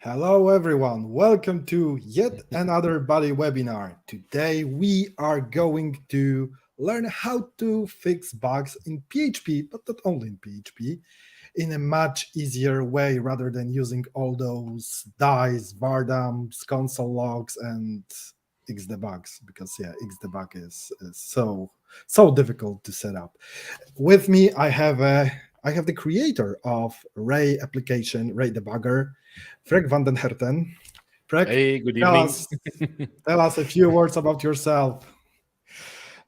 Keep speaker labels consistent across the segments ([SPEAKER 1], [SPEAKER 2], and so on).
[SPEAKER 1] Hello everyone, welcome to yet another Buddy webinar. Today we are going to learn how to fix bugs in PHP, but not only in PHP, in a much easier way rather than using all those dice, vardams, console logs, and XDebugs, because XDebug is so difficult to set up. With me, I have the creator of Ray application, Ray debugger, Frank van den Herten. Frank,
[SPEAKER 2] Hey, good
[SPEAKER 1] tell
[SPEAKER 2] evening.
[SPEAKER 1] us tell us a few words about yourself.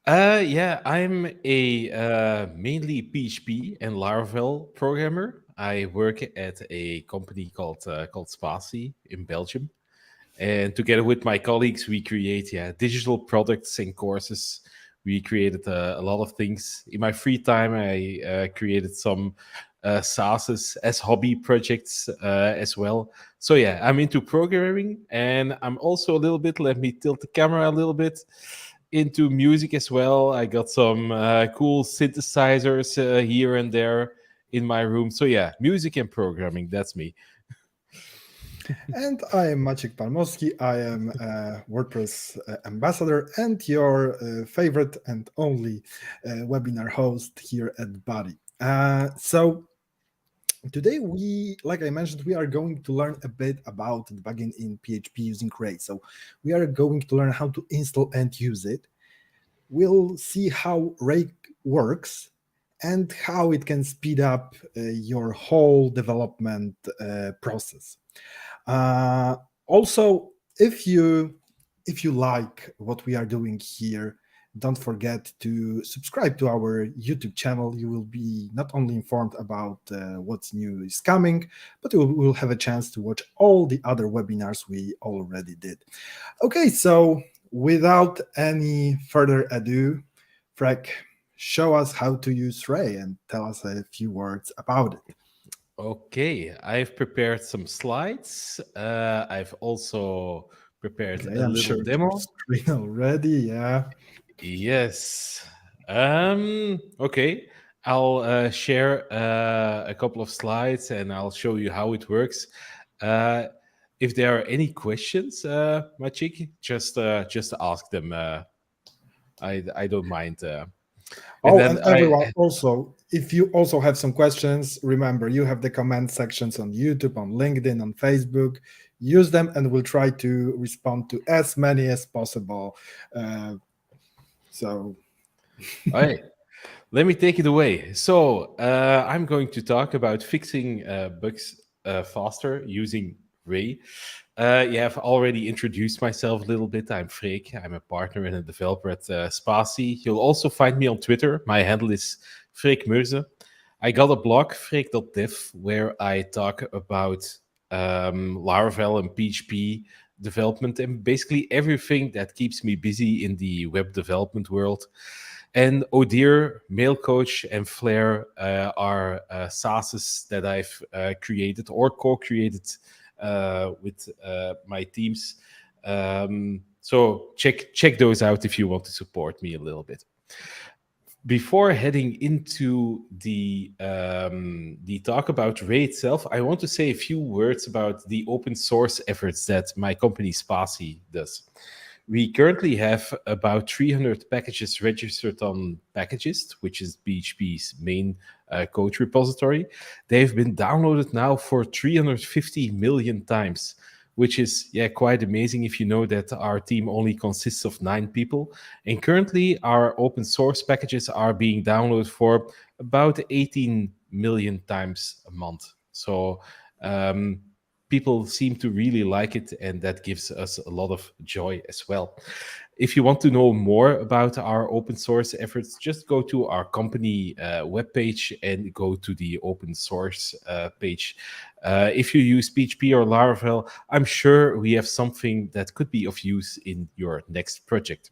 [SPEAKER 2] Yeah, I'm a mainly PHP and Laravel programmer. I work at a company called Spatie in Belgium, and together with my colleagues, we create digital products and courses. We created a lot of things. In my free time, I created some SaaSes as hobby projects as well. So yeah, I'm into programming, and I'm also a little bit. Let me tilt the camera a little bit into music as well. I got some cool synthesizers here and there in my room. So yeah, music and programming. That's me.
[SPEAKER 1] And I am Maciek Palmowski. I am a WordPress ambassador and your favorite and only webinar host here at Buddy. So today like I mentioned, we are going to learn a bit about debugging in PHP using Ray. So we are going to learn how to install and use it. We'll see how Ray works and how it can speed up your whole development process. Uh, Also, if you like what we are doing here, don't forget to subscribe to our YouTube channel. You will be not only informed about what's new is coming, but you will have a chance to watch all the other webinars we already did. Okay, so without any further ado, Frank, show us how to use Ray and tell us a few words about it.
[SPEAKER 2] Okay, I've prepared some slides. I've also prepared
[SPEAKER 1] Okay,
[SPEAKER 2] a
[SPEAKER 1] I'm
[SPEAKER 2] little
[SPEAKER 1] sharing your
[SPEAKER 2] demo.
[SPEAKER 1] screen already. Yeah.
[SPEAKER 2] Yes. Okay. I'll share a couple of slides and I'll show you how it works. Uh, if there are any questions, Machik, just ask them. I don't mind. And
[SPEAKER 1] Oh,
[SPEAKER 2] then
[SPEAKER 1] and everyone also, if you also have some questions, remember you have the comment sections on YouTube, on LinkedIn, on Facebook. Use them, and we'll try to respond to as many as possible. Uh, so,
[SPEAKER 2] all right, let me take it away. So I'm going to talk about fixing bugs faster using Ray. Yeah, I've already introduced myself a little bit. I'm Freek. I'm a partner and a developer at Spatie. You'll also find me on Twitter. My handle is Freek Meurze. I got a blog, freek.dev, where I talk about Laravel and PHP development and basically everything that keeps me busy in the web development world. And Odear, Mailcoach, and Flare are SaaSes that I've created or co-created with my teams. So check those out if you want to support me a little bit. Before heading into the talk about Ray itself, I want to say a few words about the open source efforts that my company Spatie does. We currently have about 300 packages registered on Packagist, which is PHP's main code repository. They've been downloaded now for 350 million times, which is quite amazing if you know that our team only consists of 9 people. And currently, our open source packages are being downloaded for about 18 million times a month. So um, people seem to really like it, and that gives us a lot of joy as well. If you want to know more about our open source efforts, just go to our company webpage and go to the open source page. If you use PHP or Laravel, I'm sure we have something that could be of use in your next project.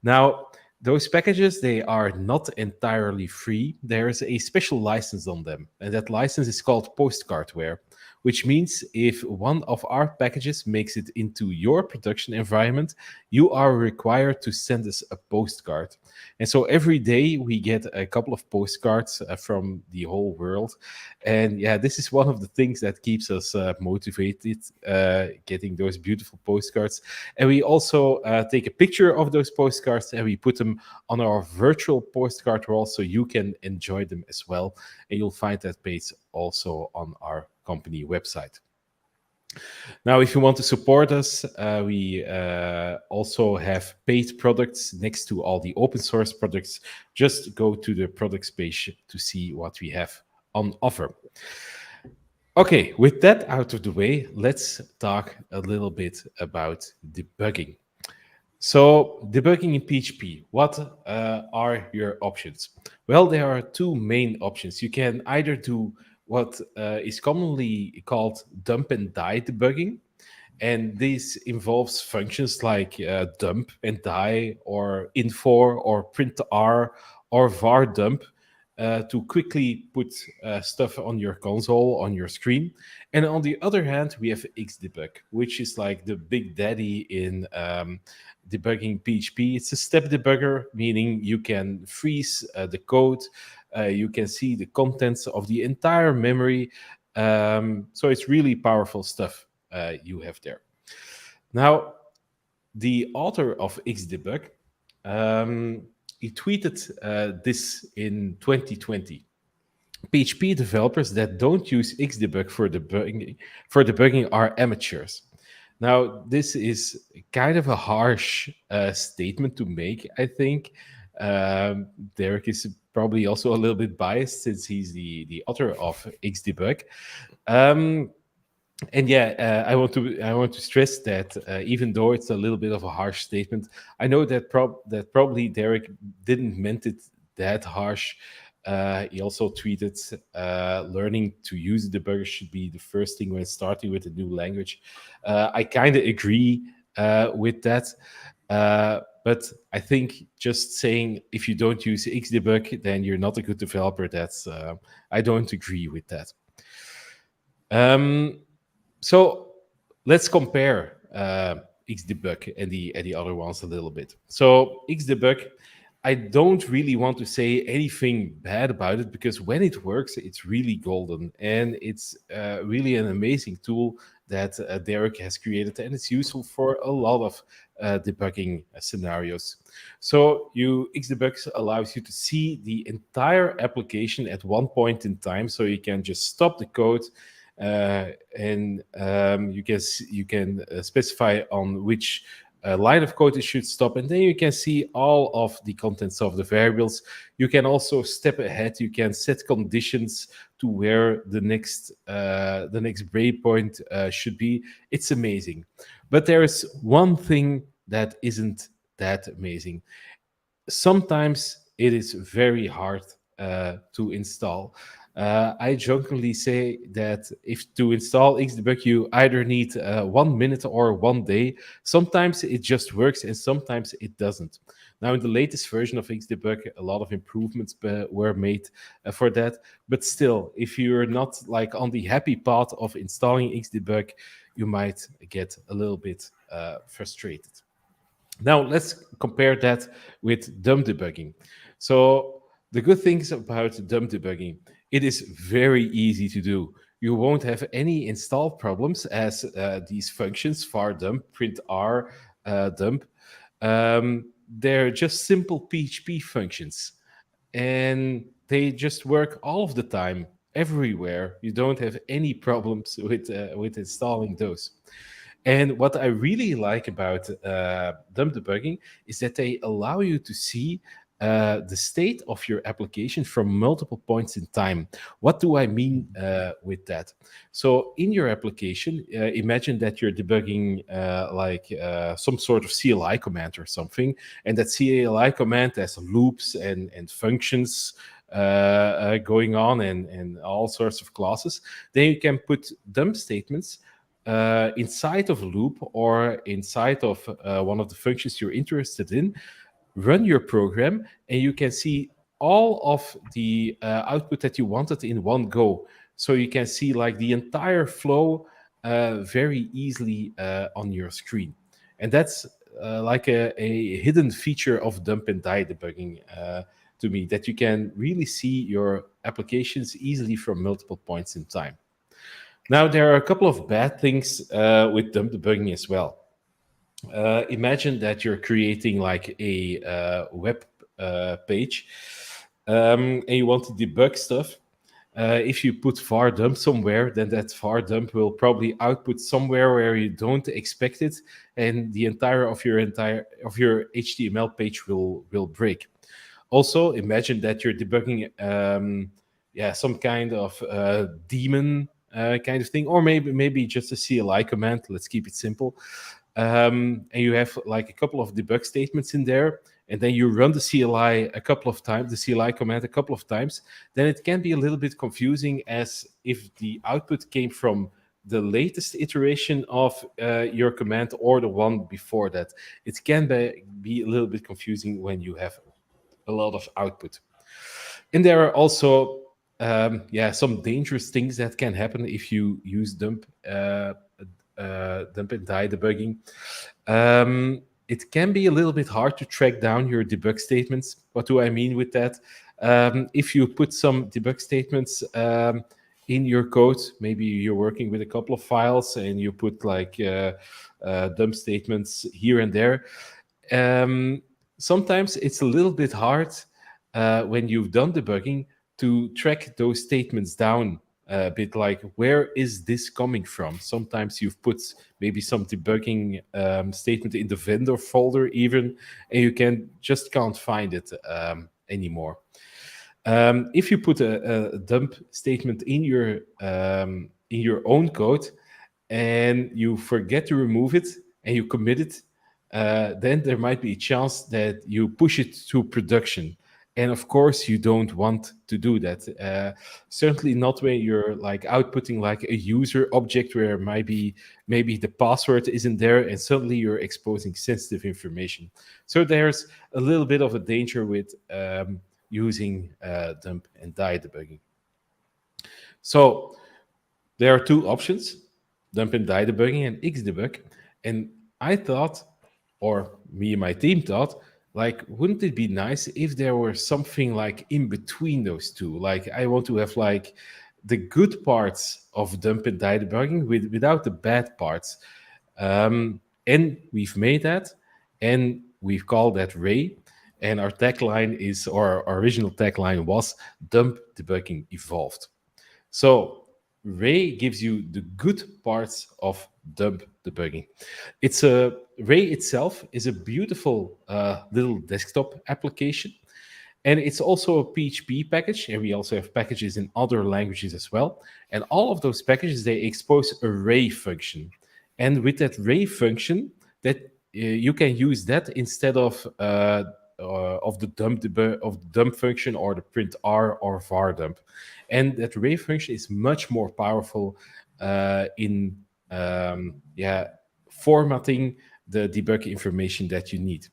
[SPEAKER 2] Now, those packages, they are not entirely free. There's a special license on them, and that license is called postcardware. which means if one of our packages makes it into your production environment, you are required to send us a postcard. And so every day we get a couple of postcards from the whole world. And yeah, this is one of the things that keeps us motivated, getting those beautiful postcards. And we also take a picture of those postcards and we put them on our virtual postcard wall so you can enjoy them as well. And you'll find that page also on our company website. Now, if you want to support us, we also have paid products next to all the open source products. Just go to the products page to see what we have on offer. Okay, with that out of the way, let's talk a little bit about debugging. So, debugging in PHP, what are your options? Well, there are two main options. You can either do what is commonly called dump and die debugging, and this involves functions like dump and die, or infor, or printr, or var dump, to quickly put stuff on your console, on your screen. And on the other hand, we have XDebug, which is like the big daddy in debugging PHP. It's a step debugger, meaning you can freeze the code, you can see the contents of the entire memory. So it's really powerful stuff you have there. Now, the author of XDebug, he tweeted this in 2020. PHP developers that don't use XDebug for debugging are amateurs. Now, this is kind of a harsh statement to make, I think. Derek is probably also a little bit biased since he's the author of XDebug. And yeah, I want to stress that even though it's a little bit of a harsh statement, I know that probably Derek didn't meant it that harsh. He also tweeted, learning to use the debugger should be the first thing when starting with a new language. I kind of agree with that. But I think just saying if you don't use XDebug, then you're not a good developer, I don't agree with that. So let's compare XDebug and the other ones a little bit. So XDebug, I don't really want to say anything bad about it because when it works, it's really golden and it's really an amazing tool that Derek has created, and it's useful for a lot of debugging scenarios. So XDebug allows you to see the entire application at one point in time, so you can just stop the code. And you can specify on which line of code it should stop, and then you can see all of the contents of the variables. You can also step ahead. You can set conditions to where the next breakpoint should be. It's amazing, but there is one thing that isn't that amazing. Sometimes it is very hard to install. I jokingly say that if to install XDebug, you either need 1 minute or 1 day. Sometimes it just works and sometimes it doesn't. Now, in the latest version of XDebug, a lot of improvements were made for that. But still, if you're not like on the happy path of installing XDebug, you might get a little bit frustrated. Now, let's compare that with dumb debugging. So the good things about dumb debugging, it is very easy to do. You won't have any install problems as these functions, var dump, printr, dump, they're just simple PHP functions. And they just work all of the time, everywhere. You don't have any problems with installing those. And what I really like about dumb debugging is that they allow you to see the state of your application from multiple points in time. What do I mean with that? So in your application, imagine that you're debugging some sort of CLI command or something, and that CLI command has loops and functions going on and all sorts of classes. Then you can put dump statements inside of a loop or inside of one of the functions you're interested in, run your program, and you can see all of the output that you wanted in one go. so you can see like the entire flow very easily on your screen. And that's like a hidden feature of dump and die debugging to me, that you can really see your applications easily from multiple points in time. Now, there are a couple of bad things with dump debugging as well. Imagine that you're creating like a web page, and you want to debug stuff. If you put var dump somewhere, then that var dump will probably output somewhere where you don't expect it, and the entire of your HTML page will break. Also, imagine that you're debugging, some kind of daemon kind of thing, or maybe just a CLI command. Let's keep it simple. And you have like a couple of debug statements in there, and then you run the CLI a couple of times, the CLI command a couple of times, then it can be a little bit confusing, as if the output came from the latest iteration of your command or the one before that. It can be a little bit confusing when you have a lot of output. And there are also some dangerous things that can happen if you use dump and die debugging. It can be a little bit hard to track down your debug statements. What do I mean with that? If you put some debug statements in your code, maybe you're working with a couple of files and you put like dump statements here and there. Sometimes it's a little bit hard when you've done debugging to track those statements down a bit, like where is this coming from? Sometimes you've put maybe some debugging statement in the vendor folder even, and you can't find it anymore. If you put a dump statement in your own code and you forget to remove it and you commit it, then there might be a chance that you push it to production. And of course, you don't want to do that. Certainly not when you're like outputting like a user object where maybe the password isn't there, and suddenly you're exposing sensitive information. So there's a little bit of a danger with using dump and die debugging. So there are two options: dump and die debugging and XDebug. And I thought, or me and my team thought, like, wouldn't it be nice if there were something like in between those two? Like, I want to have like the good parts of dump and die debugging without the bad parts. And we've made that, and we've called that Ray. And our tagline is, or our original tagline was, dump debugging evolved. So Ray gives you the good parts of dump debugging. Ray itself is a beautiful little desktop application, and it's also a PHP package, and we also have packages in other languages as well. And all of those packages, they expose a Ray function, and with that Ray function, that you can use that instead of the dump function or the print r or var dump. And that Ray function is much more powerful in formatting the debug information that you need.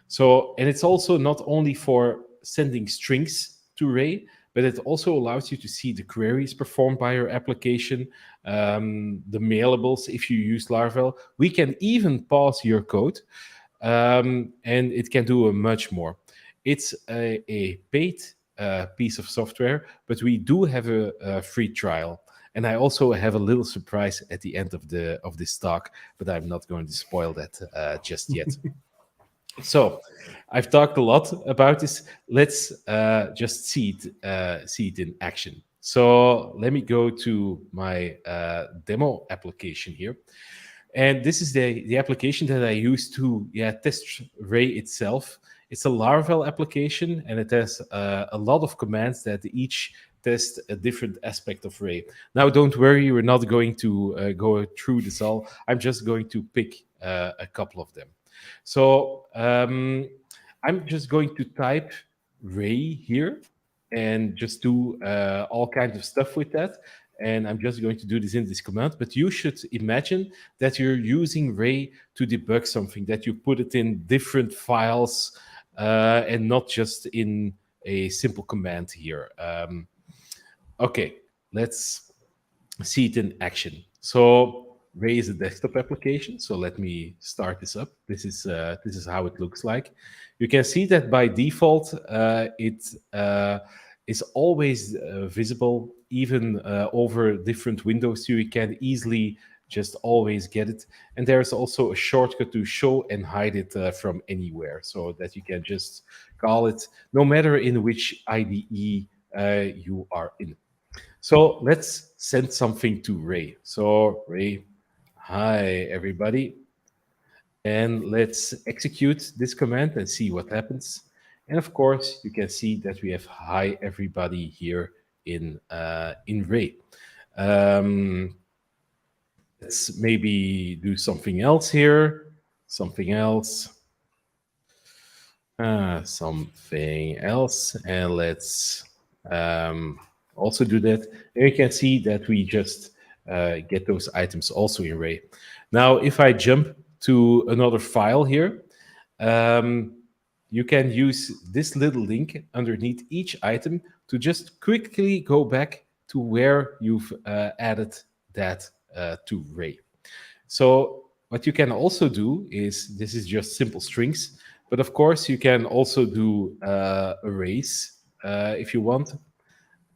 [SPEAKER 2] So, and it's also not only for sending strings to Ray, but it also allows you to see the queries performed by your application, the mailables if you use Laravel. We can even pause your code, and it can do much more. It's a paid piece of software, but we do have a free trial. And I also have a little surprise at the end of this talk, but I'm not going to spoil that just yet. So I've talked a lot about this. Let's just see it in action. So let me go to my demo application here. And this is the application that I use to test Ray itself. It's a Laravel application, and it has a lot of commands that each test a different aspect of Ray. Now, don't worry, we're not going to go through this all. I'm just going to pick a couple of them. So I'm just going to type Ray here and just do all kinds of stuff with that. And I'm just going to do this in this command. But you should imagine that you're using Ray to debug something, that you put it in different files and not just in a simple command here. Okay, let's see it in action. So Ray is a desktop application. So let me start this up. This is how it looks like. You can see that by default, it is always visible, even over different windows. So you can easily just always get it. And there's also a shortcut to show and hide it from anywhere, so that you can just call it no matter in which IDE you are in. So let's send something to Ray. So Ray, hi everybody. And let's execute this command and see what happens. And of course, you can see that we have hi everybody here in Ray. Um, let's maybe do something else here. Something else. Something else. And let's also do that. And you can see that we just get those items also in Ray. Now, if I jump to another file here, you can use this little link underneath each item to just quickly go back to where you've added that to Ray. So what you can also do is, this is just simple strings, but of course you can also do arrays if you want.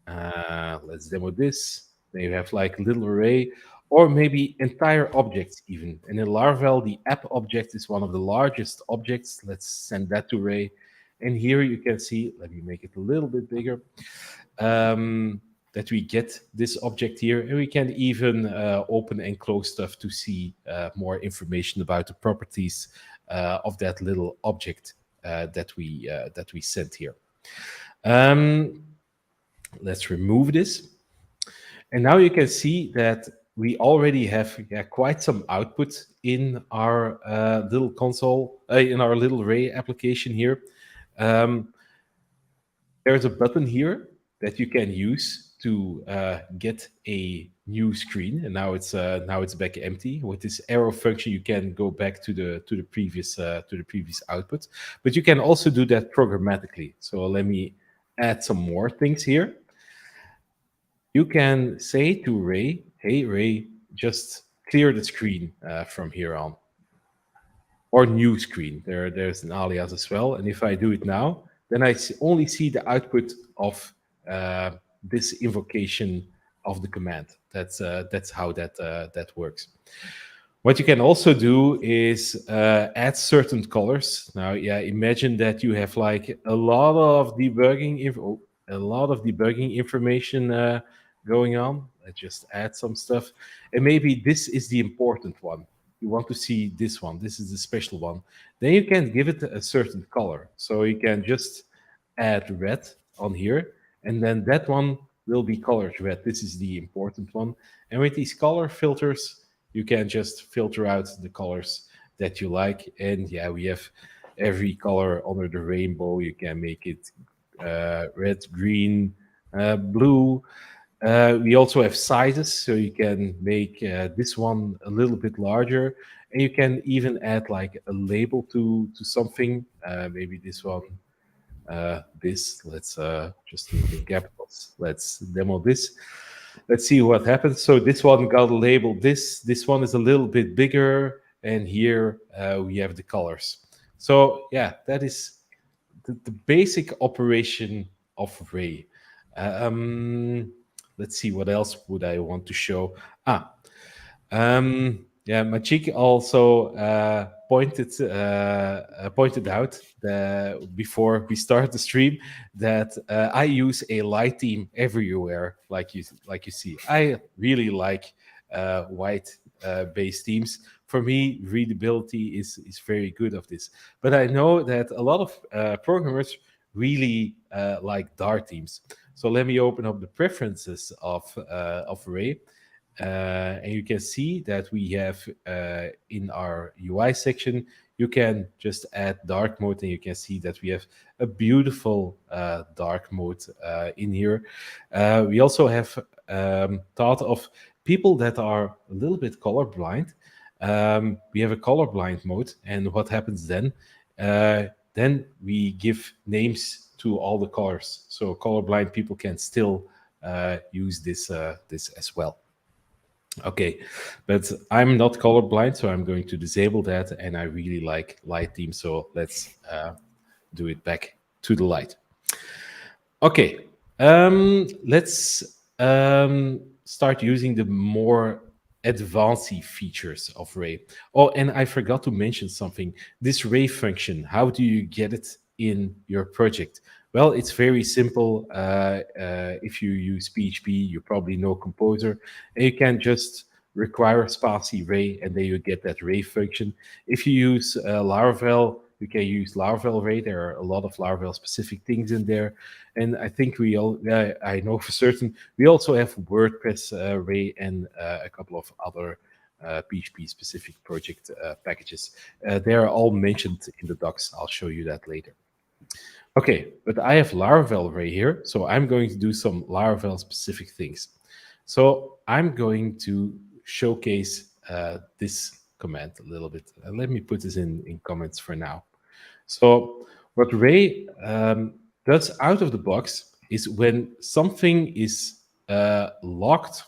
[SPEAKER 2] Let's demo this. Then you have like a little array, or maybe entire objects even. And in Laravel, the app object is one of the largest objects. Let's send that to array. And here you can see, let me make it a little bit bigger, that we get this object here. And we can even open and close stuff to see more information about the properties of that little object that we sent here. Let's remove this. And now you can see that we already have quite some output in our little console, in our little Ray application here. There's a button here that you can use to get a new screen, and now it's back empty. With this arrow function, you can go back to the previous output, but you can also do that programmatically. So let me add some more things here. You can say to Ray, hey Ray, just clear the screen from here on, or new screen. There's an alias as well. And if I do it now, then I only see the output of this invocation of the command. That's how that works. What you can also do is add certain colors. Now, imagine that you have like a lot of debugging information going on. Let's just add some stuff, and maybe this is the important one. You want to see this one. This is the special one. Then you can give it a certain color. So you can just add red on here, and then that one will be colored red. This is the important one. And with these color filters, you can just filter out the colors that you like. And we have every color under the rainbow. You can make it red, green, blue. We also have sizes, so you can make this one a little bit larger, and you can even add like a label to something. Maybe this one, this. Let's just do it in capitals. Let's demo this. Let's see what happens. So this one got a label. This one is a little bit bigger, and here we have the colors. So that is the basic operation of Ray. Let's see, what else would I want to show? Machik also pointed out before we start the stream that I use a light theme everywhere, like you see. I really like white based themes. For me, readability is very good of this. But I know that a lot of programmers really like dark themes. So let me open up the preferences of Ray. And you can see that we have in our UI section, you can just add dark mode, and you can see that we have a beautiful dark mode in here. We also have thought of people that are a little bit colorblind. We have a colorblind mode, and what happens then? Then we give names to all the colors, so colorblind people can still use this as well. Okay, but I'm not colorblind, so I'm going to disable that, and I really like light theme, so let's do it back to the light. Okay, let's start using the more advanced features of Ray. Oh, and I forgot to mention something. This Ray function, how do you get it in your project? Well, it's very simple. If you use PHP, you probably know Composer, and you can just require spatie Ray, and then you get that Ray function. If you use Laravel, you can use Laravel Ray. There are a lot of Laravel specific things in there. And I think we all, I know for certain, we also have WordPress Ray and a couple of other PHP specific project packages. They are all mentioned in the docs. I'll show you that later. Okay, but I have Laravel Ray here, so I'm going to do some Laravel specific things. So I'm going to showcase this command a little bit. Let me put this in comments for now. So what Ray does out of the box is when something is locked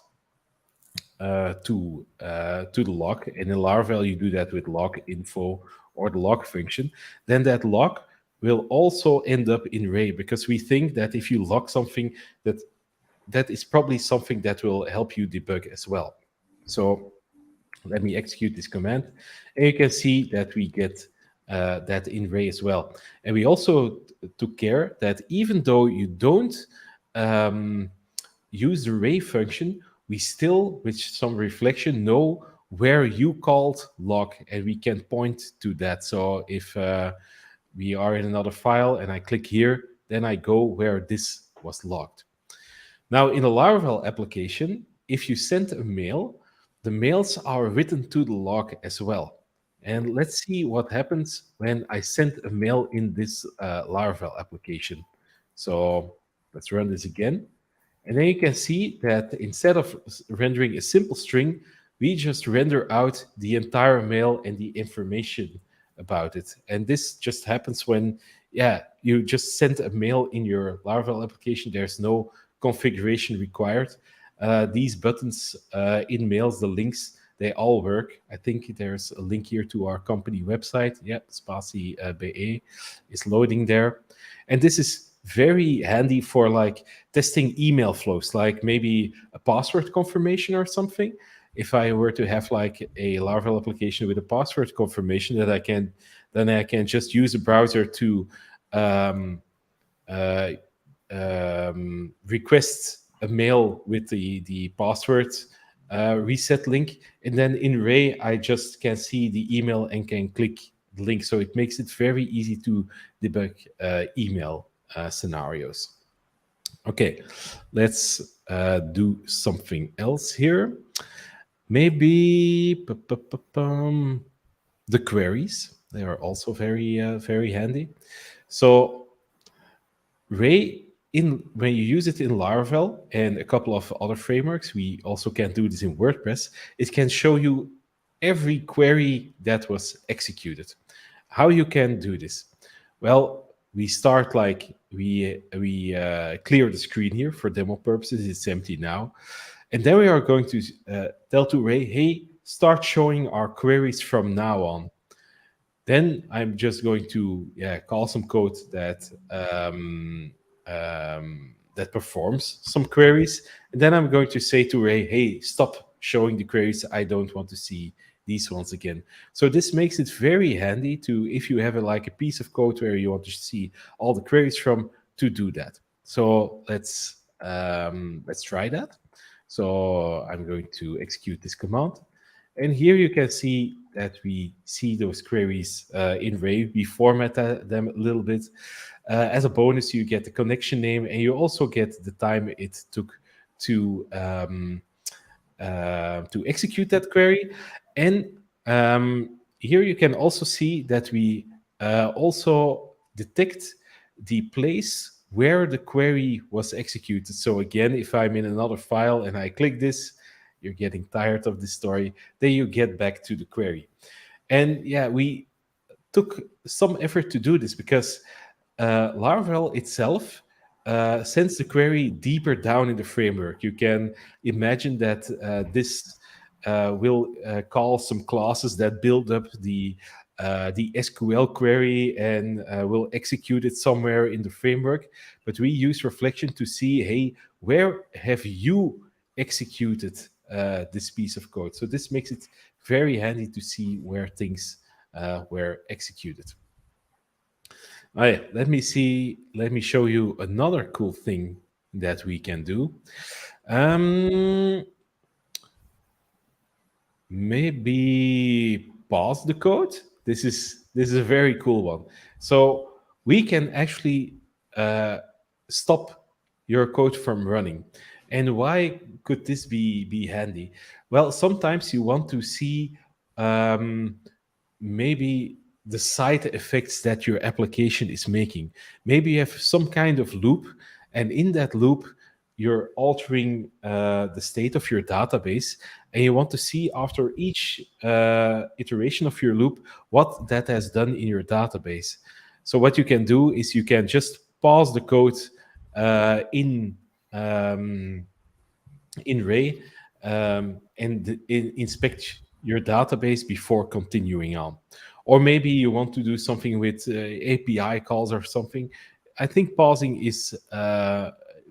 [SPEAKER 2] to the log, and in Laravel you do that with log info or the log function, then that log will also end up in Ray, because we think that if you log something, that is probably something that will help you debug as well. So let me execute this command, and you can see that we get that in Ray as well. And we also took care that even though you don't use the Ray function, we still, with some reflection, know where you called log, and we can point to that. So if we are in another file and I click here, then I go where this was logged. Now, in a Laravel application, if you send a mail, the mails are written to the log as well. And let's see what happens when I send a mail in this Laravel application. So let's run this again. And then you can see that instead of rendering a simple string, we just render out the entire mail and the information about it. And this just happens when, you just send a mail in your Laravel application. There's no configuration required. These buttons in mails, the links, they all work. I think there's a link here to our company website. Yep, Spatie BE is loading there. And this is very handy for like testing email flows, like maybe a password confirmation or something. If I were to have like a Laravel application with a password confirmation, then I can just use a browser to request a mail with the password reset link, and then in Ray I just can see the email and can click the link. So it makes it very easy to debug email scenarios. Okay, let's do something else here. Maybe the queries. They are also very handy. So Ray, when you use it in Laravel and a couple of other frameworks, we also can do this in WordPress. It can show you every query that was executed. How you can do this? Well, we start like we clear the screen here for demo purposes. It's empty now, and then we are going to tell to Ray, hey, start showing our queries from now on. Then I'm just going to call some code that that performs some queries, and then I'm going to say to Ray, hey, stop showing the queries. I don't want to see these ones again. So this makes it very handy to, if you have like a piece of code where you want to see all the queries from, to do that. So let's try that. So I'm going to execute this command. And here you can see that we see those queries in Ray. We format them a little bit. As a bonus, you get the connection name, and you also get the time it took to execute that query. And here you can also see that we also detect the place where the query was executed. So again, if I'm in another file and I click this, you're getting tired of this story, then you get back to the query. And yeah, we took some effort to do this because Laravel itself sends the query deeper down in the framework. You can imagine that this will call some classes that build up the SQL query and will execute it somewhere in the framework. But we use reflection to see, hey, where have you executed this piece of code? So this makes it very handy to see where things were executed. Oh, yeah. Let me see. Let me show you another cool thing that we can do. Um, Maybe pause the code. This is a very cool one. So we can actually uh, stop your code from running. And why could this be handy? Well, sometimes you want to see um, maybe the side effects that your application is making. Maybe you have some kind of loop, and in that loop, you're altering the state of your database, and you want to see after each iteration of your loop what that has done in your database. So what you can do is you can just pause the code in Ray and inspect your database before continuing on. Or maybe you want to do something with API calls or something. I think pausing is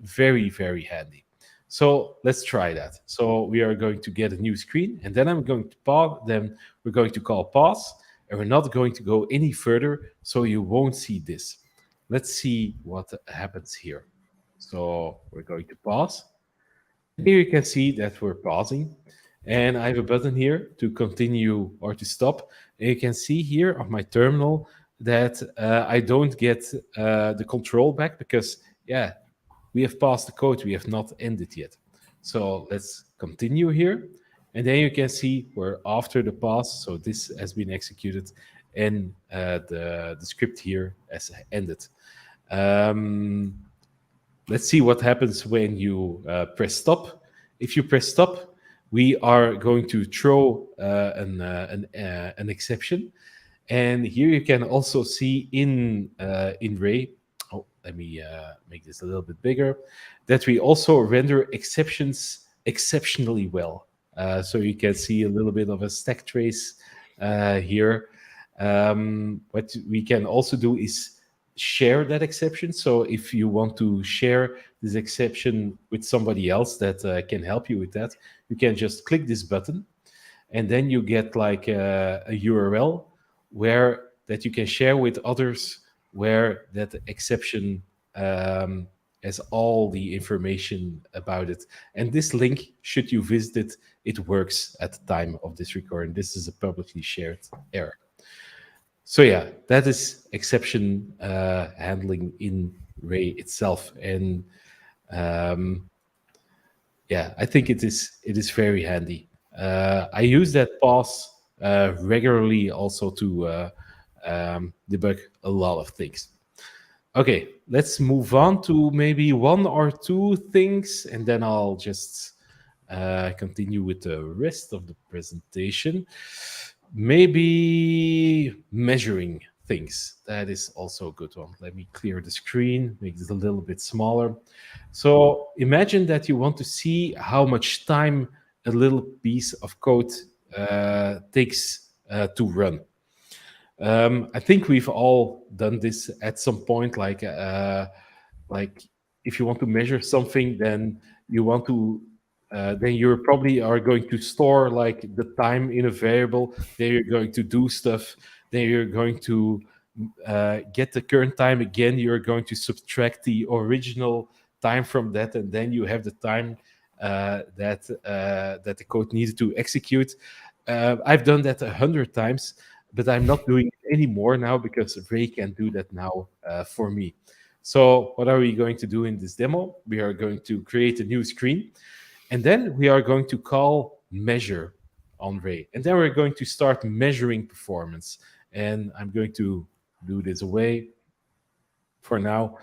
[SPEAKER 2] very, very handy. So let's try that. So we are going to get a new screen, and then I'm going to pause. Then we're going to call pause, and we're not going to go any further, so you won't see this. Let's see what happens here. So we're going to pause. And here you can see that we're pausing. And I have a button here to continue or to stop. And you can see here on my terminal that I don't get the control back because, yeah, we have passed the code. We have not ended yet. So let's continue here. And then you can see we're after the pause. So this has been executed and the script here has ended. Um, Let's see what happens when you press stop. If you press stop, we are going to throw an exception. And here you can also see in Ray, oh, let me make this a little bit bigger, that we also render exceptions exceptionally well. So you can see a little bit of a stack trace here. What we can also do is share that exception. So if you want to share this exception with somebody else that can help you with that, you can just click this button, and then you get like a URL where that you can share with others, where that exception has all the information about it. And this link, should you visit it, it works at the time of this recording. This is a publicly shared error. So yeah, that is exception handling in Ray itself, and um, yeah, I think it is very handy. I use that pause regularly also to debug a lot of things. Okay, let's move on to maybe one or two things, and then I'll just continue with the rest of the presentation. Maybe measuring things. That is also a good one. Let me clear the screen, make this a little bit smaller. So imagine that you want to see how much time a little piece of code takes to run. I think we've all done this at some point. Like if you want to measure something, then you want to, then you probably are going to store like the time in a variable. Then you're going to do stuff. Then you're going to get the current time again. You're going to subtract the original time from that, and then you have the time that the code needed to execute. I've done that 100 times, but I'm not doing it anymore now because Ray can do that now for me. So what are we going to do in this demo? We are going to create a new screen, and then we are going to call measure on Ray. And then we're going to start measuring performance. And I'm going to do this away for now.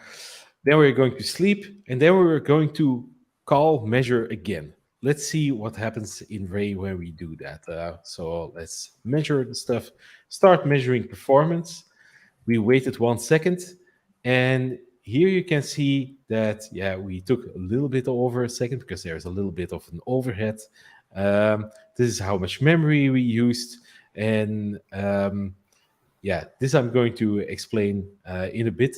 [SPEAKER 2] Then we're going to sleep, and then we're going to call measure again. Let's see what happens in Ray when we do that. So let's measure the stuff, start measuring performance. We waited 1 second, and here you can see that, yeah, we took a little bit over a second because there's a little bit of an overhead. This is how much memory we used. And yeah, this I'm going to explain in a bit.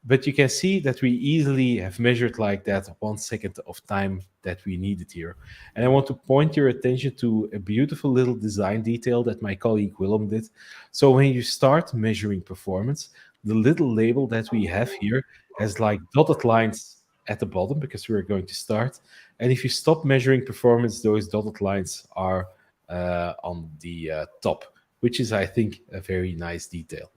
[SPEAKER 2] But you can see that we easily have measured like that 1 second of time that we needed here. And I want to point your attention to a beautiful little design detail that my colleague Willem did. So when you start measuring performance, the little label that we have here has like dotted lines at the bottom because we're going to start. And if you stop measuring performance, those dotted lines are on the top, which is, I think, a very nice detail.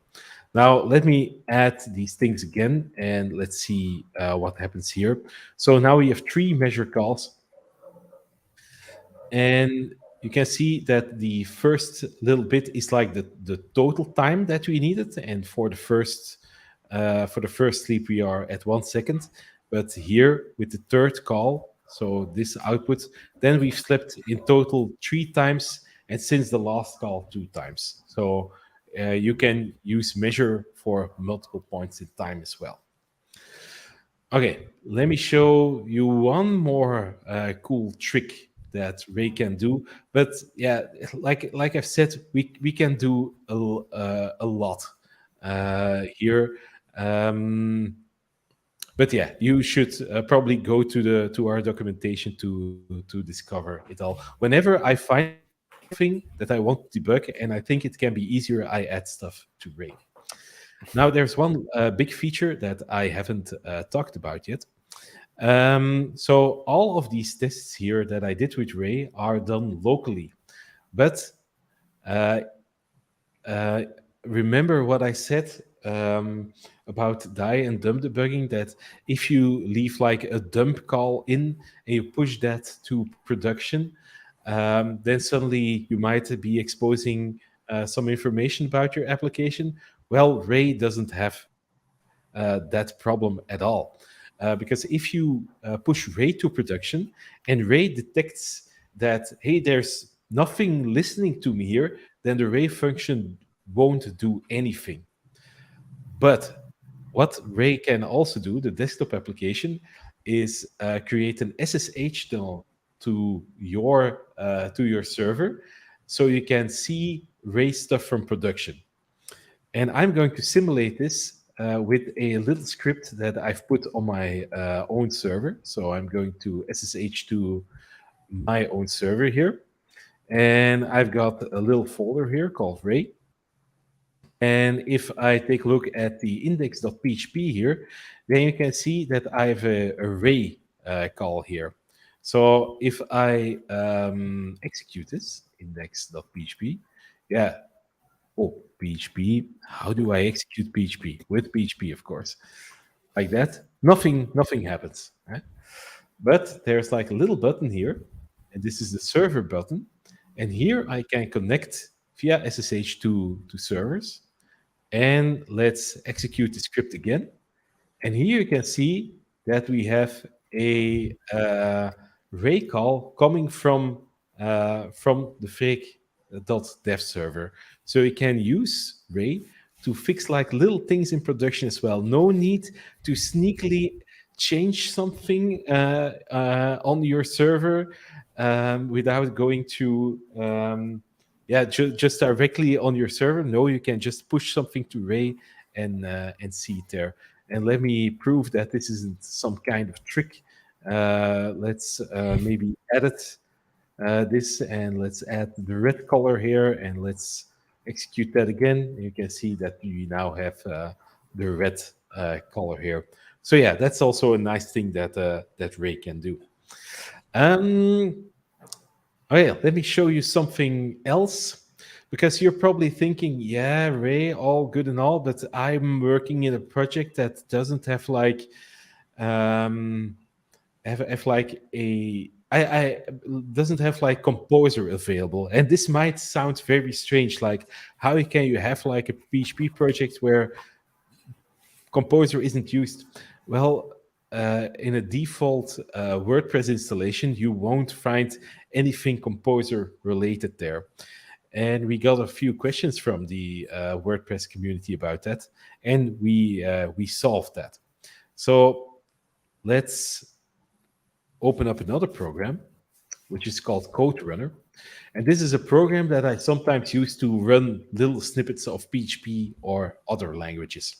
[SPEAKER 2] Now, let me add these things again, and let's see what happens here. So now we have 3 measure calls, and you can see that the first little bit is like the total time that we needed, and for the first sleep we are at 1 second. But here with the third call, so this output, then we've slept in total 3 times, and since the last call 2 times. So you can use measure for multiple points in time as well. Okay, let me show you one more cool trick that Ray can do. But yeah, like I've said, we can do a lot here. But yeah, you should probably go to our documentation to discover it all. Whenever I find something that I want to debug and I think it can be easier, I add stuff to Ray. Now, there's one big feature that I haven't talked about yet. So all of these tests here that I did with Ray are done locally. But uh, uh, remember what I said about die and dump debugging, that if you leave like a dump call in and you push that to production, then suddenly you might be exposing some information about your application. Well, Ray doesn't have that problem at all. Because if you push Ray to production and Ray detects that, hey, there's nothing listening to me here, then the Ray function won't do anything. But what Ray can also do, the desktop application, is create an SSH tunnel to your server, so you can see Ray stuff from production. And I'm going to simulate this with a little script that I've put on my own server. So I'm going to SSH to my own server here. And I've got a little folder here called Ray. And if I take a look at the index.php here, then you can see that I have a array call here. So if I execute this index.php, yeah, oh, PHP, how do I execute PHP? With PHP, of course. Like that, nothing happens. Right? But there's like a little button here, and this is the server button. And here I can connect via SSH to servers. And let's execute the script again. And here you can see that we have a Ray call coming from the fake.dev server. So you can use Ray to fix like little things in production as well. No need to sneakily change something on your server without going to just directly on your server. No, you can just push something to Ray and see it there. And let me prove that this isn't some kind of trick. Let's maybe edit this, and let's add the red color here, and let's execute that again. You can see that we now have the red color here. So yeah, that's also a nice thing that Ray can do. Oh yeah, let me show you something else, because you're probably thinking, yeah, Ray, all good and all, but I'm working in a project that doesn't have like have like I doesn't have like Composer available. And this might sound very strange, like how can you have like a PHP project where Composer isn't used? Well, in a default WordPress installation, you won't find anything Composer related there. And we got a few questions from the WordPress community about that, and we solved that. So let's open up another program, which is called Code Runner. And this is a program that I sometimes use to run little snippets of PHP or other languages.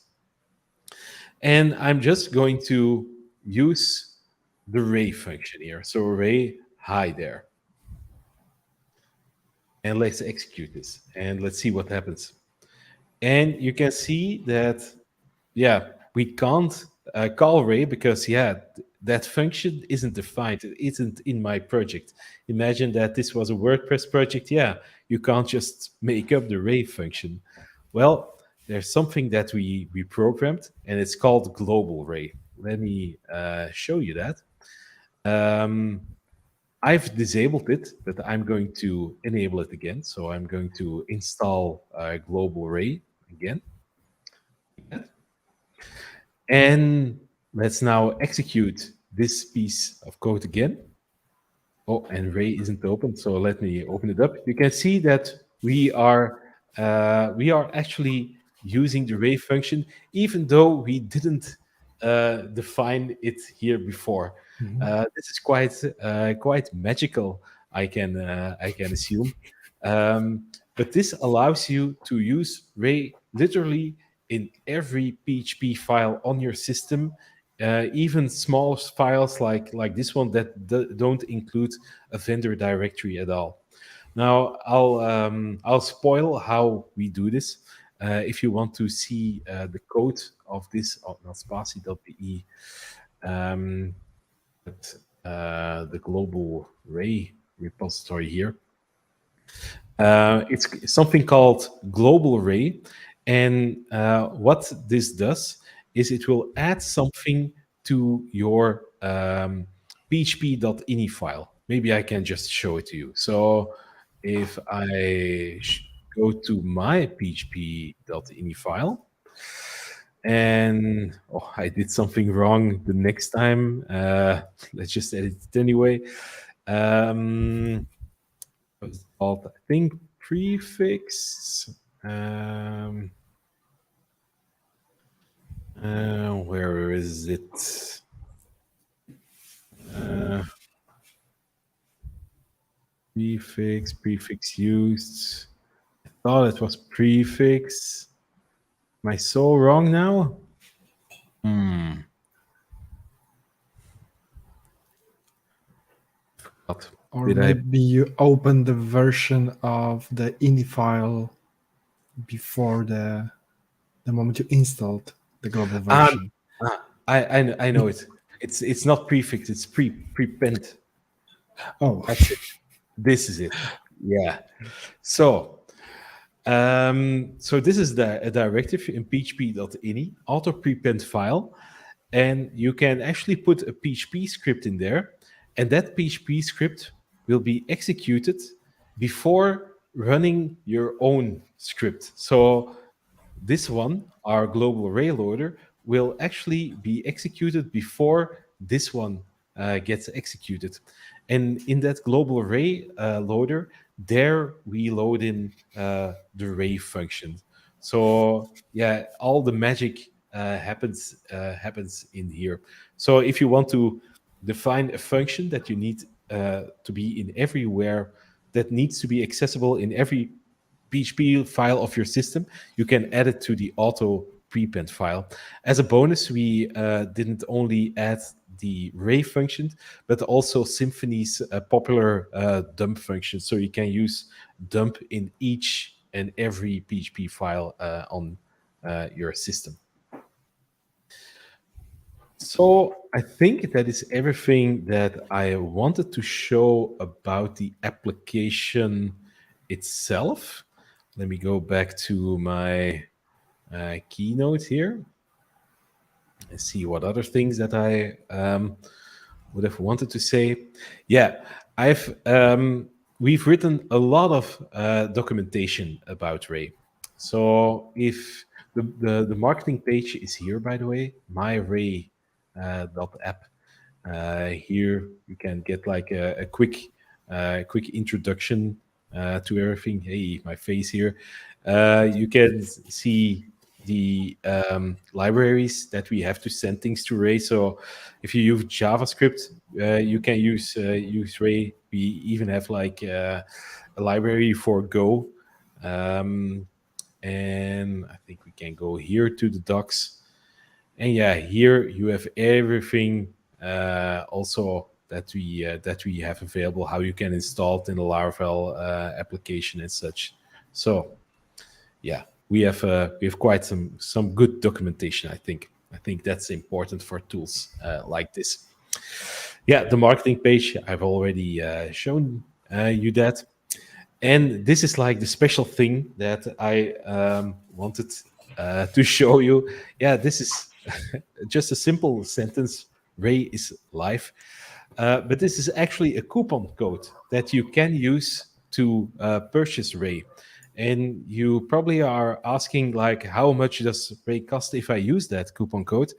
[SPEAKER 2] And I'm just going to use the array function here. So array, hi there. And let's execute this. And let's see what happens. And you can see that, yeah, we can't call array because, yeah, that function isn't defined. It isn't in my project. Imagine that this was a WordPress project. Yeah, you can't just make up the array function. Well, there's something that we programmed, and it's called global array. Let me show you that. I've disabled it, but I'm going to enable it again. So I'm going to install global array again. And let's now execute this piece of code again. Oh, and array isn't open, so let me open it up. You can see that we are actually using the array function, even though we didn't define it here before. This is quite magical, I can assume. But this allows you to use array literally in every PHP file on your system, even small files like this one that don't include a vendor directory at all. Now I'll spoil how we do this. If you want to see the code of this, not spatie.be, but the global array repository here. It's something called global array, and what this does is it will add something to your php.ini file. Maybe I can just show it to you. So if I go to my php.ini file, and I did something wrong the next time. Let's just edit it anyway. It's called, I think, prefix. Where is it? Prefix used. I thought it was prefix. Am I so wrong now?
[SPEAKER 1] Or maybe you open the version of the ini file before the moment you installed the global version.
[SPEAKER 2] I know it. It's not prefix. It's prepend.
[SPEAKER 1] Oh,
[SPEAKER 2] that's it. This is it. Yeah. So this is a directive in php.ini auto prepend file, and you can actually put a PHP script in there, and that PHP script will be executed before running your own script. So this one, our global array loader, will actually be executed before this one gets executed. And in that global array loader, there we load in the array function. So yeah, all the magic happens in here. So if you want to define a function that you need to be in everywhere, that needs to be accessible in every PHP file of your system, you can add it to the auto prepend file. As a bonus, we didn't only add the array function, but also Symfony's popular dump function. So you can use dump in each and every PHP file on your system. So I think that is everything that I wanted to show about the application itself. Let me go back to my keynote here and see what other things that I would have wanted to say. Yeah, we've written a lot of documentation about Ray. So if the marketing page is here, by the way, myray.app. Here you can get like a quick introduction to everything. Hey, my face here. You can see the libraries that we have to send things to Ray. So if you use JavaScript, you can use Ray. We even have like a library for Go. And I think we can go here to the docs. And yeah, here you have everything also that we have available, how you can install it in the Laravel application and such. So yeah, we have quite some good documentation. I think that's important for tools like this. Yeah, the marketing page I've already shown you that. And this is like the special thing that I wanted to show you. Yeah, this is just a simple sentence. Ray is live. But this is actually a coupon code that you can use to purchase Ray. And you probably are asking, like, how much does Ray cost if I use that coupon code?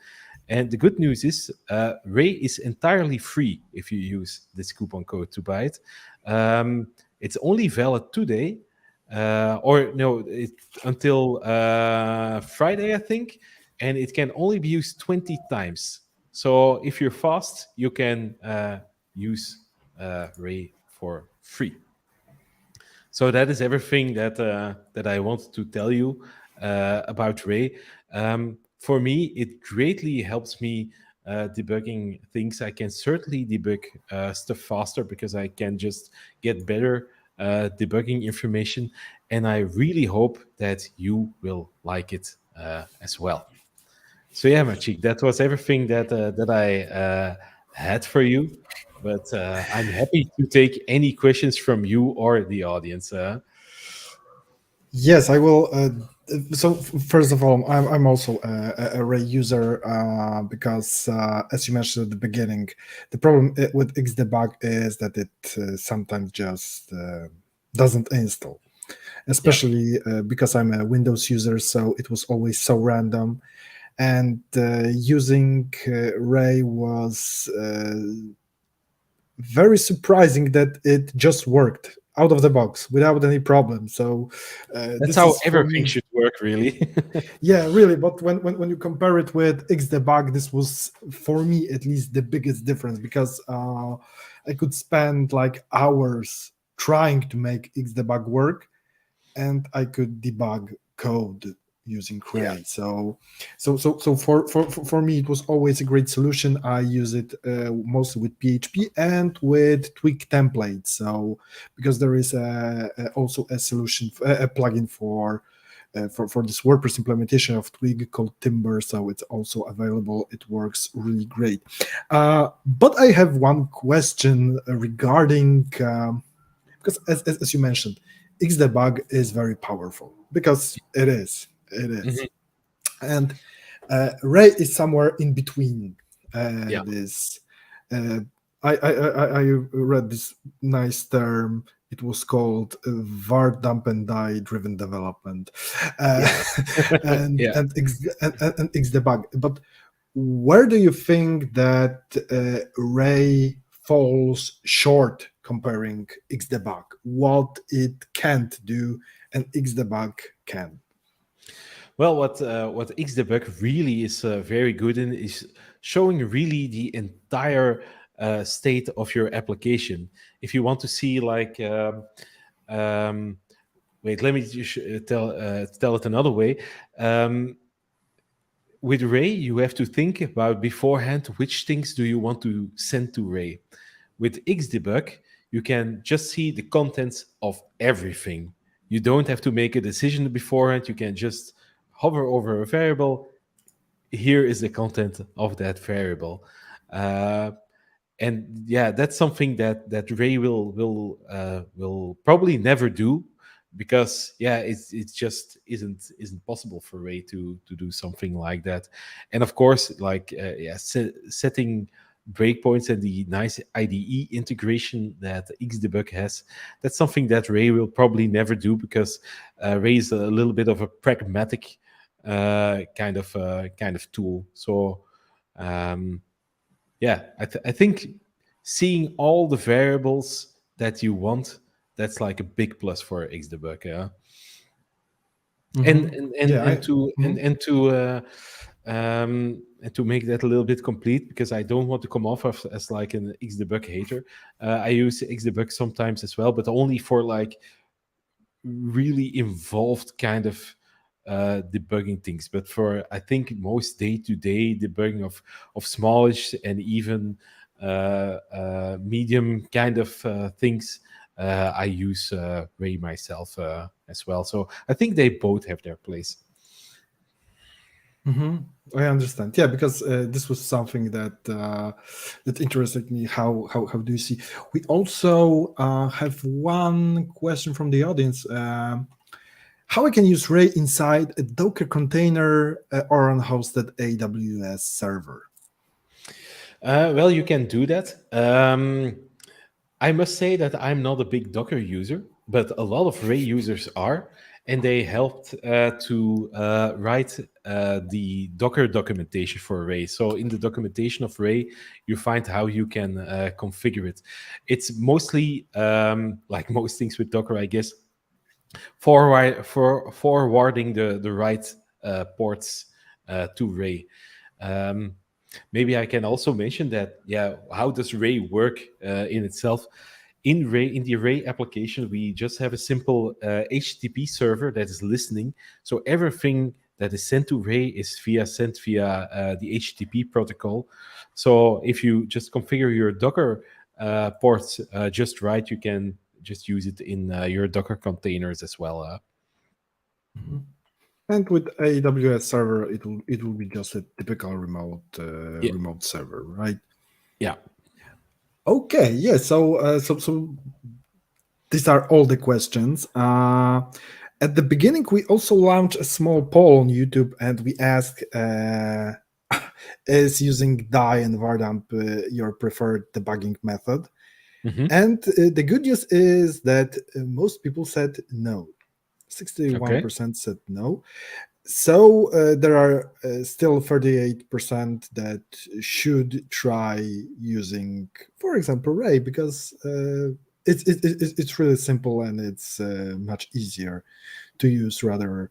[SPEAKER 2] And the good news is Ray is entirely free if you use this coupon code to buy it. It's only valid today, or no, until Friday, I think, and it can only be used 20 times. So if you're fast, you can use Ray for free. So that is everything that I want to tell you about Ray. For me, it greatly helps me debugging things. I can certainly debug stuff faster because I can just get better debugging information, and I really hope that you will like it as well. So yeah, Machik, that was everything that I had for you. But I'm happy to take any questions from you or the audience.
[SPEAKER 1] Yes, I will. So first of all, I'm also a Ray user because, as you mentioned at the beginning, the problem with XDebug is that it sometimes just doesn't install.
[SPEAKER 2] Yeah,
[SPEAKER 1] Especially because I'm a Windows user, so it was always so random. And using Ray was very surprising that it just worked out of the box without any problem. So
[SPEAKER 2] that's
[SPEAKER 1] this
[SPEAKER 2] how
[SPEAKER 1] is for
[SPEAKER 2] everything
[SPEAKER 1] me,
[SPEAKER 2] should work, really.
[SPEAKER 1] yeah, really. But when you compare it with XDebug, this was for me at least the biggest difference because I could spend like hours trying to make XDebug work, and I could debug code using
[SPEAKER 2] Yeah,
[SPEAKER 1] Ray. So for me, it was always a great solution. I use it mostly with PHP and with Twig templates. So because there is also a solution, a plugin for this WordPress implementation of Twig called Timber, so it's also available. It works really great. But I have one question regarding because as you mentioned, XDebug is very powerful because it is,
[SPEAKER 2] mhm,
[SPEAKER 1] and Ray is somewhere in between
[SPEAKER 2] yeah,
[SPEAKER 1] this. Uh, I read this nice term. It was called var dump and die driven development, uh,
[SPEAKER 2] yeah, yeah.
[SPEAKER 1] and XDebug. But where do you think that Ray falls short comparing XDebug? What it can't do and XDebug can?
[SPEAKER 2] Well, what XDebug really is very good in is showing really the entire state of your application. If you want to see like um, wait, let me just tell it another way. Um, with Ray, you have to think about beforehand which things do you want to send to Ray. With XDebug, you can just see the contents of everything. You don't have to make a decision beforehand. You can just hover over a variable. Here is the content of that variable. Uh, and yeah, that's something that Ray will probably never do because yeah, it just isn't possible for Ray to do something like that. And of course, like yeah, setting breakpoints and the nice IDE integration that XDebug has, that's something that Ray will probably never do because Ray is a little bit of a pragmatic kind of tool. So. Um, yeah, I think seeing all the variables that you want, that's like a big plus for XDebug. Yeah. and
[SPEAKER 1] Mm-hmm.
[SPEAKER 2] and and,
[SPEAKER 1] Yeah,
[SPEAKER 2] and to
[SPEAKER 1] mhm.
[SPEAKER 2] and to make that a little bit complete, because I don't want to come off as like an XDebug hater. I use XDebug sometimes as well, but only for like really involved kind of debugging things. But for, I think, most day-to-day debugging of smallish and even medium kind of things, I use Ray myself as well. So I think they both have their place.
[SPEAKER 1] Mm-hmm. I understand. Yeah, because this was something that interested me. How do you see? We also have one question from the audience. How I can use Ray inside a Docker container or on hosted AWS server?
[SPEAKER 2] Well, you can do that. I must say that I'm not a big Docker user, but a lot of Ray users are, and they helped to write the Docker documentation for Ray. So in the documentation of Ray, you find how you can configure it. It's mostly like most things with Docker, I guess, forwarding the right ports to Ray. Um, Maybe I can also mention that, yeah, how does Ray work in itself? In the Ray application, we just have a simple HTTP server that is listening. So everything that is sent to Ray is sent via the HTTP protocol. So if you just configure your Docker ports just right, you can just use it in your Docker containers as well.
[SPEAKER 1] Mhm. And with AWS server, it will be just a typical remote
[SPEAKER 2] Yeah,
[SPEAKER 1] remote server, right?
[SPEAKER 2] yeah.
[SPEAKER 1] Okay, yeah. So these are all the questions. At the beginning, we also launched a small poll on YouTube, and we asked, "Is using die and vardamp your preferred debugging method?"
[SPEAKER 2] Hmm.
[SPEAKER 1] And the good news is that most people said no. 61%
[SPEAKER 2] Okay.
[SPEAKER 1] said no. So there are still 38% that should try using, for example, Ray, because it's really simple and it's much easier to use rather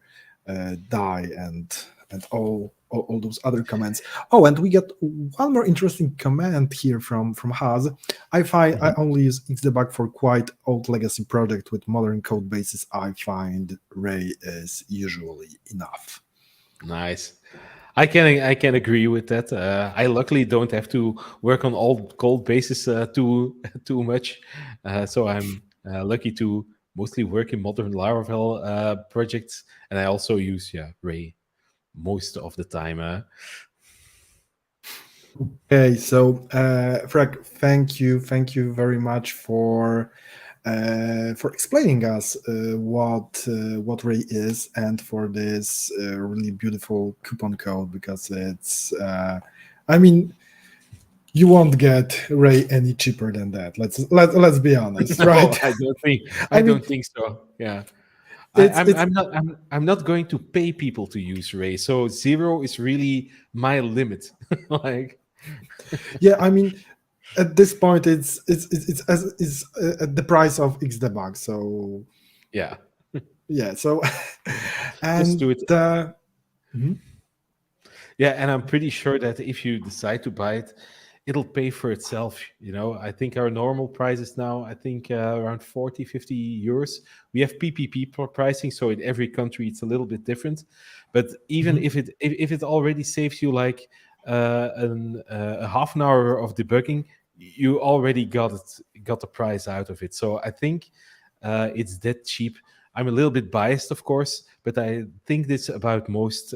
[SPEAKER 1] die and all those other commands. Oh, and we get one more interesting command here from Haz. I
[SPEAKER 2] Hmm.
[SPEAKER 1] only use XDebug for quite old legacy project with modern code bases. I find Ray is usually enough.
[SPEAKER 2] Nice. I can agree with that. I luckily don't have to work on old code bases too too much, so I'm lucky to mostly work in modern Laravel projects, and I also use, yeah, Ray most of the time.
[SPEAKER 1] Okay, so Frank, thank you very much for explaining us what Ray is and for this really beautiful coupon code because it's I mean you won't get Ray any cheaper than that. Let's be honest,
[SPEAKER 2] No,
[SPEAKER 1] right?
[SPEAKER 2] I don't think
[SPEAKER 1] I
[SPEAKER 2] I
[SPEAKER 1] mean
[SPEAKER 2] don't think so. Yeah.
[SPEAKER 1] it's it's
[SPEAKER 2] I'm not going to pay people to use Ray, so zero is really my limit. Like,
[SPEAKER 1] yeah. I mean at this point it's at the price of XDebug. So
[SPEAKER 2] yeah,
[SPEAKER 1] yeah. So
[SPEAKER 2] just
[SPEAKER 1] and
[SPEAKER 2] do it.
[SPEAKER 1] mhm.
[SPEAKER 2] Yeah, and I'm pretty sure that if you decide to buy it, it'll pay for itself. You know, I think our normal price is now, I think, around 40, 50 euros. We have PPP pricing, so in every country it's a little bit different. But even
[SPEAKER 1] Mhm.
[SPEAKER 2] if it already saves you like a half an hour of debugging, you already got the price out of it. So I think it's that cheap. I'm a little bit biased, of course, but I think this about most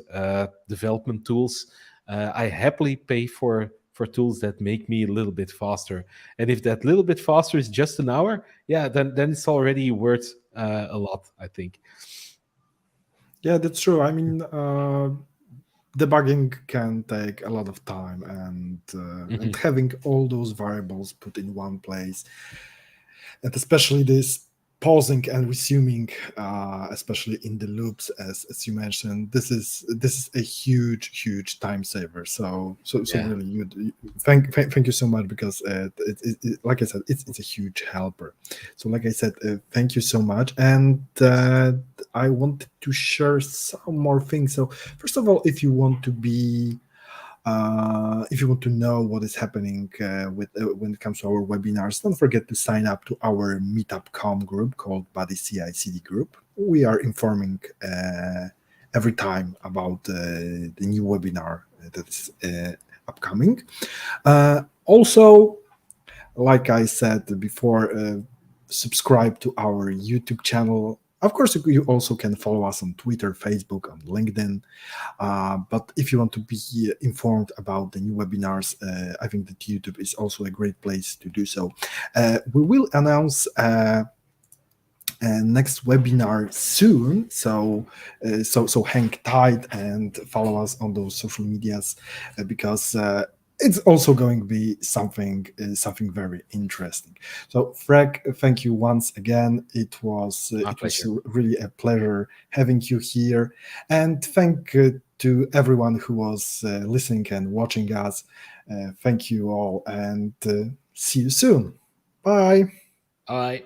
[SPEAKER 2] development tools. I happily pay for tools that make me a little bit faster, and if that little bit faster is just an hour, yeah, then it's already worth a lot, I think.
[SPEAKER 1] Yeah, that's true. I mean, debugging can take a lot of time, and
[SPEAKER 2] Hmm.
[SPEAKER 1] having all those variables put in one place, and especially this pausing and resuming, especially in the loops, as you mentioned. This is a huge time saver. So
[SPEAKER 2] Yeah.
[SPEAKER 1] really, thank you so much, because like I said, it's a huge helper. So like I said, thank you so much. And I wanted to share some more things. So first of all, if you want to know what is happening with when it comes to our webinars, don't forget to sign up to our Meetup.com group called Buddy CI/CD group. We are informing every time about the new webinar that is upcoming. Also, like I said before, subscribe to our YouTube channel. Of course, you also can follow us on Twitter, Facebook, on LinkedIn. But if you want to be informed about the new webinars, I think that YouTube is also a great place to do so. We will announce next webinar soon, so hang tight and follow us on those social medias, because it's also going to be something very interesting. So Frank, thank you once again.
[SPEAKER 2] My
[SPEAKER 1] It was
[SPEAKER 2] pleasure.
[SPEAKER 1] really a pleasure having you here, and thank to everyone who was listening and watching us. Thank you all, and see you soon. Bye.
[SPEAKER 2] All right.